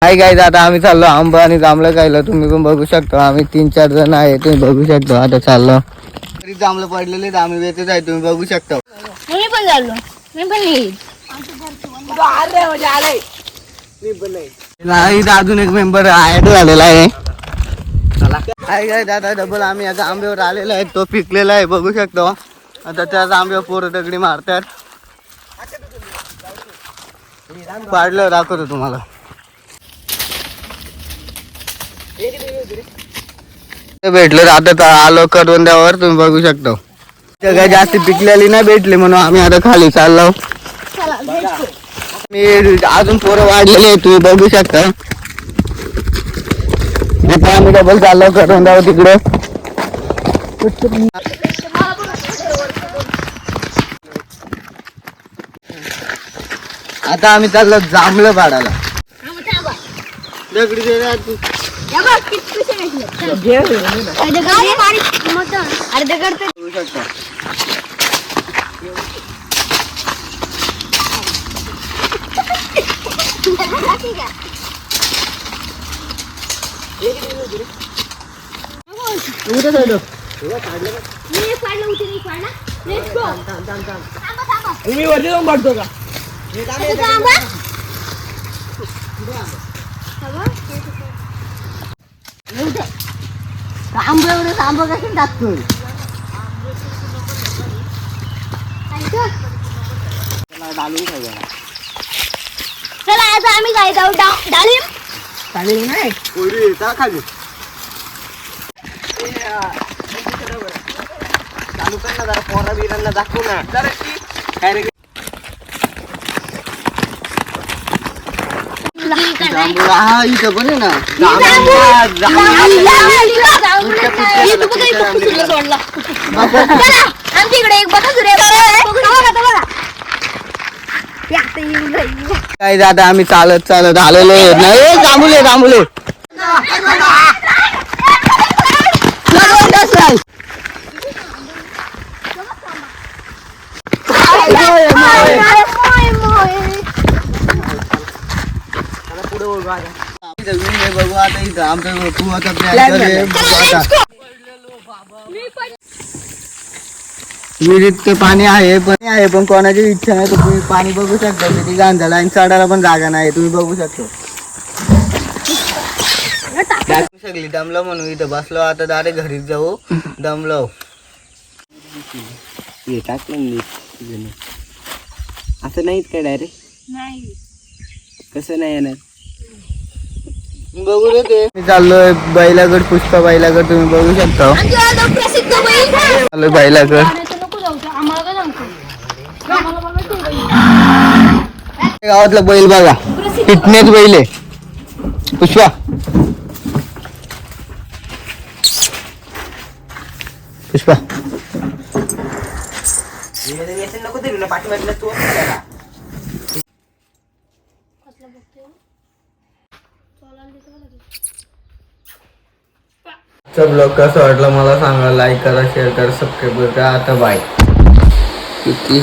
Hi guys, आता आम्ही चाललो आंबा आणि जांभळं खायला. तुम्ही पण बघू शकता, आम्ही 3-4 जण आहे. तुम्ही बघू शकता. आता चाललो तरी जांभळं पडलेले आहेत, आम्ही वेचत आहे. तुम्ही बघू शकता. मी पण चाललो. मी पण येईल. अजून एक मेंबर ऍड झालेला आहे. हाय गाईज, आता डबल आम्ही आता आंब्यावर आलेला आहे. तो पिकलेला आहे, बघू शकतो. आता त्याच आंब्यावर पोरं दगडी मारतात. पाडलं दाखवतो तुम्हाला. भेटलं आता आलो करवंद्यावर. तुम्ही बघू शकता. काय जास्त पिकलेली नाही भेटली म्हणून आम्ही आता खाली चाललो. मी अजून पोरं वाढलेले तुम्ही बघू शकता. आता आम्ही डबल चाललो करवंद्यावर तिकडे. आता आम्ही चाललो जांभळं पाडायला. दगडी मी वरती जाऊन काढतो का? आंब्यावर आंबा कसं टाकतोय. डालून खाऊया. चला आता आम्ही काय जाऊ डाळिंब. चालेल नाही पोरी जा खाली. चालू कर ना जरा, पोरा बिरांना दाखवू ना काय रे. हा इथं पण आहे ना. काय दादा आम्ही चालत चालत आलेलो नाही. जांभुले जांभुले बघू आता इथं आमचं कुवाचा विहिरीत पाणी आहे पण कोणाची इच्छा नाही. तुम्ही पाणी बघू शकता किती घाण झालं आणि चढायला पण जागा नाही. तुम्ही बघू शकता. सगळी दमलो म्हणून इथं बसलो. आता डायरेक्ट घरी जाऊ. दमलो असं नाहीत काय डायरेक्ट. नाही कसं नाही येणार. बघू रे ते. मी चाललोय बैलागड. पुष्पा बैलागड तुम्ही बघू शकता. चाललोय बैलागड. गावातला बैल बघा, फिटनेस बैल आहे. पुष्पा पुष्पा सब ब्लॉग कसं वाटलं मला सांगा. लाईक करा, शेअर करा, सबस्क्राईब करा. आता बाय. किती